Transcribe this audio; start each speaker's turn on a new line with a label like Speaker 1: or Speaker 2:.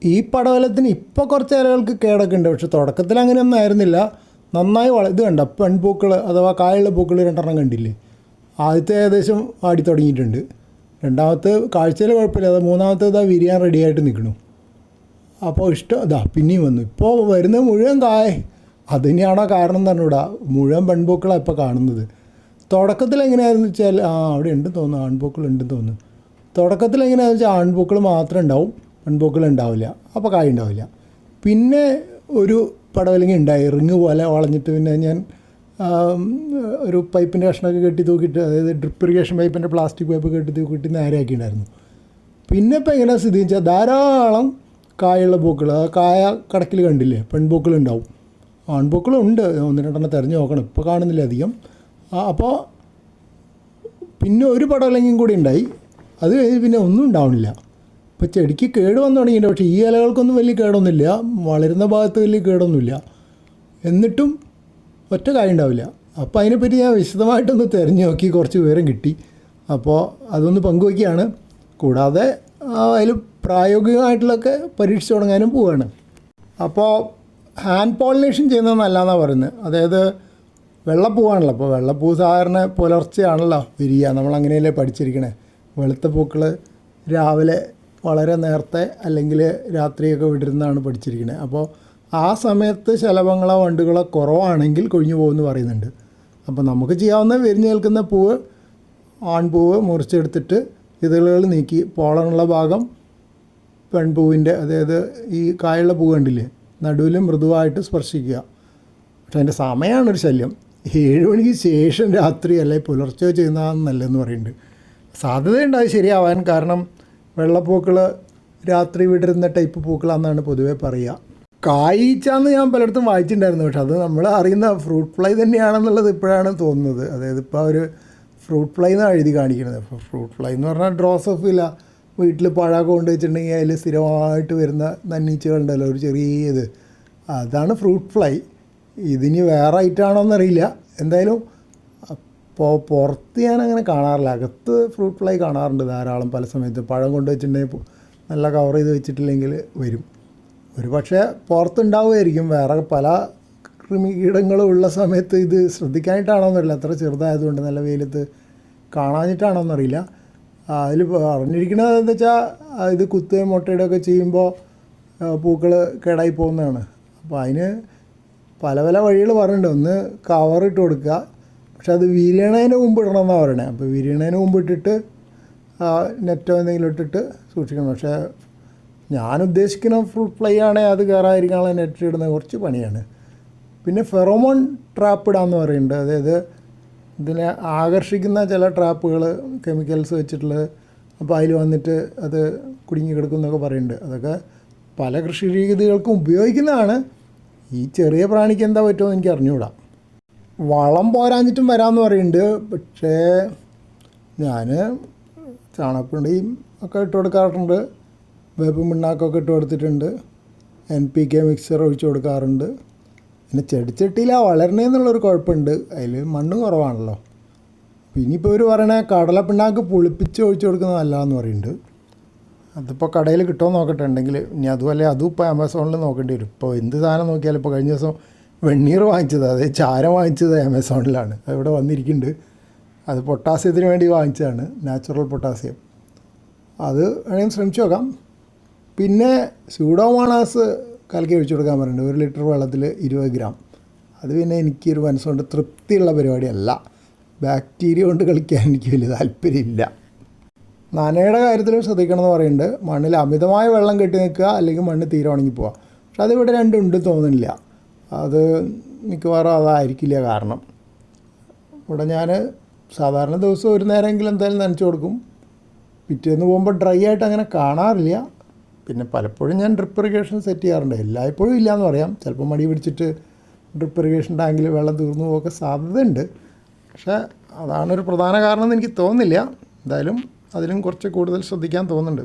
Speaker 1: ഈ പടവലത്തിന് ഇപ്പോൾ കുറച്ച് ഇലകൾക്ക് കേടൊക്കെ ഉണ്ട്, പക്ഷെ തുടക്കത്തിൽ അങ്ങനെയൊന്നും ആയിരുന്നില്ല. നന്നായി ഇത് കണ്ട പെൺപൂക്കൾ അഥവാ കായുള്ള പൂക്കൾ 2 കണ്ടില്ലേ. ആദ്യത്തെ ഏകദേശം ആടി തുടങ്ങിയിട്ടുണ്ട്, രണ്ടാമത്തെ കാഴ്ചയിൽ കുഴപ്പമില്ല, അത് മൂന്നാമത്തെ ഇതാ വിരിയാൻ റെഡിയായിട്ട് നിൽക്കണു. അപ്പോൾ ഇതാ പിന്നെയും വന്നു. ഇപ്പോൾ വരുന്നത് മുഴുവൻ അത് തന്നെയാണോ കാരണം പറഞ്ഞൂടാ, മുഴുവൻ പെൺപൂക്കളാണ് ഇപ്പോൾ കാണുന്നത്. തുടക്കത്തിൽ എങ്ങനെയായിരുന്നു വെച്ചാൽ അവിടെ ഉണ്ടെന്ന് തോന്നുന്നു, ആൺപൂക്കൾ ഉണ്ടെന്ന് തോന്നുന്നു. തുടക്കത്തിൽ എങ്ങനെയാണെന്ന് വെച്ചാൽ ആൺപൂക്കൾ മാത്രം ഉണ്ടാവും, പെൺപൂക്കൾ ഉണ്ടാവില്ല, അപ്പോൾ കായ ഉണ്ടാവില്ല. പിന്നെ ഒരു പടവലങ്ങ ഉണ്ടായി, റിങ് പോലെ വളഞ്ഞിട്ട്. പിന്നെ ഞാൻ ഒരു പൈപ്പിൻ്റെ കഷ്ണമൊക്കെ കെട്ടി തൂക്കിയിട്ട്, അതായത് ഡ്രിപ്പ് ഇറിഗേഷൻ പൈപ്പിൻ്റെ പ്ലാസ്റ്റിക് പൈപ്പ് കെട്ടി തൂക്കിയിട്ട് നേരെയാക്കിയിട്ടുണ്ടായിരുന്നു. പിന്നെ ഇപ്പോൾ എങ്ങനെയാണ് സ്ഥിതി വെച്ചാൽ ധാരാളം കായുള്ള പൂക്കൾ, കായ കടക്കിൽ കണ്ടില്ലേ, പെൺപൂക്കളുണ്ടാവും, ആൺപൂക്കളുണ്ട്, 1-2 തിരഞ്ഞു നോക്കണം, ഇപ്പോൾ കാണുന്നില്ല അധികം. അപ്പോൾ പിന്നെ ഒരു പടവലങ്ങയും കൂടി ഉണ്ടായി, അത് കഴിഞ്ഞ് പിന്നെ ഒന്നും ഉണ്ടാവണില്ല. ഇപ്പോൾ ചെടിക്ക് കേട് വന്നു തുടങ്ങിയിട്ടുണ്ട്, പക്ഷേ ഈ ഇലകൾക്കൊന്നും വലിയ കേടൊന്നുമില്ല, വളരുന്ന ഭാഗത്ത് വലിയ കേടൊന്നുമില്ല, എന്നിട്ടും ഒറ്റ കായ ഉണ്ടാവില്ല. അപ്പോൾ അതിനെപ്പറ്റി ഞാൻ വിശദമായിട്ടൊന്ന് തിരഞ്ഞു നോക്കി, കുറച്ച് വിവരം കിട്ടി. അപ്പോൾ അതൊന്ന് പങ്കുവയ്ക്കുകയാണ്. കൂടാതെ അതിൽ പ്രായോഗികമായിട്ടുള്ളതൊക്കെ പരീക്ഷിച്ച് തുടങ്ങാനും പോവുകയാണ്. അപ്പോൾ ഹാൻഡ് പോളിനേഷൻ ചെയ്യുന്നത് നല്ലതെന്നാണ് പറയുന്നത്. അതായത് വെള്ളപ്പൂവാണല്ലോ, അപ്പോൾ വെള്ളപ്പൂ സാധാരണ പുലർച്ചെയാണല്ലോ വിരിയുക, നമ്മളങ്ങനെയല്ലേ പഠിച്ചിരിക്കണേ. വെളുത്ത പൂക്കൾ രാവിലെ വളരെ നേരത്തെ അല്ലെങ്കിൽ രാത്രിയൊക്കെ വിടരുന്നതാണ് പഠിച്ചിരിക്കുന്നത്. അപ്പോൾ ആ സമയത്ത് ശലഭങ്ങളോ വണ്ടുകളോ കുറവാണെങ്കിൽ കൊഴിഞ്ഞു പോകുമെന്ന് പറയുന്നുണ്ട്. അപ്പോൾ നമുക്ക് ചെയ്യാവുന്ന വിരിഞ്ഞ് നിൽക്കുന്ന പൂവ്, ആൺപൂവ് മുറിച്ചെടുത്തിട്ട് ഇതളുകൾ നീക്കി പോളനുള്ള ഭാഗം പെൺപൂവിൻ്റെ, അതായത് ഈ കായുള്ള പൂവ് കണ്ടില്ലേ, നടുവിൽ മൃദുവായിട്ട് സ്പർശിക്കുക. പക്ഷേ അതിൻ്റെ സമയമാണൊരു ശല്യം, 7 മണിക്ക് ശേഷം രാത്രി അല്ലെങ്കിൽ പുലർച്ചെ ചെയ്യുന്നതാണ് നല്ലതെന്ന് പറയുന്നുണ്ട്. സാധ്യതയുണ്ടായി ശരിയാവാൻ, കാരണം വെള്ളപ്പൂക്കൾ രാത്രി വിടരുന്ന ടൈപ്പ് പൂക്കളാണെന്നാണ് പൊതുവേ പറയുക. കായ്ച്ചാന്ന് ഞാൻ പലയിടത്തും വായിച്ചിട്ടുണ്ടായിരുന്നു, പക്ഷെ അത് നമ്മൾ അറിയുന്ന ഫ്രൂട്ട് ഫ്ലൈ തന്നെയാണെന്നുള്ളത് ഇപ്പോഴാണ് തോന്നുന്നത്. അതായത് ഇപ്പോൾ ഒരു ഫ്രൂട്ട് ഫ്ലൈ എന്നാണ് എഴുതി കാണിക്കുന്നത്. അപ്പോൾ ഫ്രൂട്ട് ഫ്ലൈ എന്ന് പറഞ്ഞാൽ ഡ്രോസോഫില, വീട്ടിൽ പഴമൊക്കെ കൊണ്ട് വെച്ചിട്ടുണ്ടെങ്കിൽ അതിൽ സ്ഥിരമായിട്ട് വരുന്ന നന്നീച്ചകളുണ്ടല്ലോ, ഒരു ചെറിയത്, അതാണ് ഫ്രൂട്ട് ഫ്ലൈ. ഇതിന് വേറെ ഐറ്റാണോ എന്നറിയില്ല. എന്തായാലും അപ്പോൾ പുറത്ത് ഞാനങ്ങനെ കാണാറില്ല, അകത്ത് ഫ്രൂട്ട് ഫ്ലൈ കാണാറുണ്ട് ധാരാളം. പല സമയത്ത് പഴം കൊണ്ട് വെച്ചിട്ടുണ്ടെങ്കിൽ നല്ല കവർ ചെയ്ത് വെച്ചിട്ടില്ലെങ്കിൽ വരും. ഒരു പക്ഷേ പുറത്തുണ്ടാവുമായിരിക്കും, വേറെ പല കൃമികീടങ്ങളും ഉള്ള സമയത്ത് ഇത് ശ്രദ്ധിക്കാനായിട്ടാണോന്നറിയില്ല, അത്ര ചെറുതായതുകൊണ്ട് നല്ല വെയിലത്ത് കാണാഞ്ഞിട്ടാണോന്നറിയില്ല. അതിൽ അറിഞ്ഞിരിക്കുന്നത് എന്താ വെച്ചാൽ ഇത് കുത്തുകയും മുട്ടയിടുകയൊക്കെ ചെയ്യുമ്പോൾ പൂക്കൾ കേടായി പോകുന്നതാണ്. അപ്പോൾ അതിന് പല പല വഴികൾ പറയുന്നുണ്ട്. ഒന്ന് കവറിട്ട് കൊടുക്കുക, പക്ഷെ അത് വിരിയണതിന് മുമ്പ് ഇടണമെന്നാണ് പറയണേ. അപ്പോൾ വിരിയണതിന് മുമ്പ് ഇട്ടിട്ട് നെറ്റോ എന്തെങ്കിലും ഇട്ടിട്ട് സൂക്ഷിക്കണം. പക്ഷേ ഞാൻ ഉദ്ദേശിക്കുന്ന ഫ്രൂട്ട് ഫ്ലൈ ആണെങ്കിൽ അത് കയറാതിരിക്കാനുള്ള നെറ്റ് ഇടുന്നത് കുറച്ച് പണിയാണ്. പിന്നെ ഫെറോമോൺ ട്രാപ്പ് ഇടാമെന്ന് പറയുന്നുണ്ട്. അതായത് ഇതിനെ ആകർഷിക്കുന്ന ചില ട്രാപ്പുകൾ കെമിക്കൽസ് വെച്ചിട്ടുള്ളത്, അപ്പോൾ അതിൽ വന്നിട്ട് അത് കുടുങ്ങി കിടക്കുമെന്നൊക്കെ പറയുന്നുണ്ട്. അതൊക്കെ പല കൃഷി രീതികൾക്കും ഉപയോഗിക്കുന്നതാണ്. ഈ ചെറിയ പ്രാണിക്ക് എന്താ പറ്റുമോ എനിക്ക് അറിഞ്ഞുകൂടാ. വളം പോരാഞ്ഞിട്ടും വരാമെന്ന് പറയുന്നുണ്ട്. പക്ഷേ ഞാൻ ചാണകപ്പൊടിയും ഒക്കെ ഇട്ട് കൊടുക്കാറുണ്ട്, വേപ്പും പിണ്ണാക്കൊക്കെ ഇട്ട് കൊടുത്തിട്ടുണ്ട്, NPK മിക്സർ ഒഴിച്ച് കൊടുക്കാറുണ്ട്. പിന്നെ ചെടിച്ചട്ടിയിലാണ് വളരണേന്നുള്ളൊരു കുഴപ്പമുണ്ട്, അതിൽ മണ്ണ് കുറവാണല്ലോ. ഇനിയിപ്പോൾ ഇവർ പറയണേ കടലപ്പിണ്ണാക്ക് പുളിപ്പിച്ച് ഒഴിച്ച് കൊടുക്കുന്നത് നല്ലതെന്ന് പറയുന്നുണ്ട്. അതിപ്പോൾ കടയിൽ കിട്ടുമോ നോക്കട്ടെ, ഉണ്ടെങ്കിൽ. ഇനി അതുപോലെ അതും ഇപ്പോൾ ആമസോണിൽ നോക്കേണ്ടി വരും. ഇപ്പോൾ എന്ത് സാധനം നോക്കിയാലും, ഇപ്പോൾ കഴിഞ്ഞ ദിവസം വെണ്ണീർ വാങ്ങിച്ചത്, അതായത് ചാരം വാങ്ങിച്ചത് ആമസോണിലാണ്, അതിവിടെ വന്നിരിക്കുന്നുണ്ട്. അത് പൊട്ടാസ്യത്തിന് വേണ്ടി വാങ്ങിച്ചതാണ്, നാച്ചുറൽ പൊട്ടാസ്യം. അത് വേണമെങ്കിൽ ശ്രമിച്ചു നോക്കാം. പിന്നെ സ്യൂഡോമോണാസ് കലക്കി ഒഴിച്ചു കൊടുക്കാൻ പറയുന്നുണ്ട്, 1 ലിറ്റർ വെള്ളത്തിൽ 20 ഗ്രാം. അത് പിന്നെ എനിക്കൊരു മനസ്സുകൊണ്ട് തൃപ്തിയുള്ള പരിപാടിയല്ല, ബാക്ടീരിയ കൊണ്ട് കളിക്കാൻ എനിക്ക് വലിയ താല്പര്യമില്ല. നനയുടെ കാര്യത്തിലും ശ്രദ്ധിക്കണമെന്ന് പറയുന്നുണ്ട്. മണ്ണിൽ അമിതമായ വെള്ളം കെട്ടി നിൽക്കുക, അല്ലെങ്കിൽ മണ്ണ് തീരെ ഉണങ്ങി പോവുക. പക്ഷെ അതിവിടെ രണ്ടുണ്ട് തോന്നുന്നില്ല, അത് മിക്കവാറും അതായിരിക്കില്ല കാരണം. ഇവിടെ ഞാൻ സാധാരണ ദിവസം ഒരു നേരമെങ്കിലും എന്തായാലും നനച്ച് കൊടുക്കും. പിറ്റേന്ന് പോകുമ്പോൾ ഡ്രൈ ആയിട്ട് അങ്ങനെ കാണാറില്ല. പിന്നെ പലപ്പോഴും ഞാൻ ഡ്രിപ്പ് ഇറിഗേഷൻ സെറ്റ് ചെയ്യാറുണ്ട്, എല്ലായ്പ്പോഴും ഇല്ലയെന്ന് പറയാം. ചിലപ്പോൾ മടി പിടിച്ചിട്ട് ഡ്രിപ്പ് ഇറിഗേഷൻ ടാങ്കിൽ വെള്ളം തീർന്നു പോകാൻ സാധ്യതയുണ്ട്. പക്ഷേ അതാണൊരു പ്രധാന കാരണം എന്ന് എനിക്ക് തോന്നുന്നില്ല. എന്തായാലും അതിലും കുറച്ച് കൂടുതൽ ശ്രദ്ധിക്കാൻ തോന്നുന്നുണ്ട്.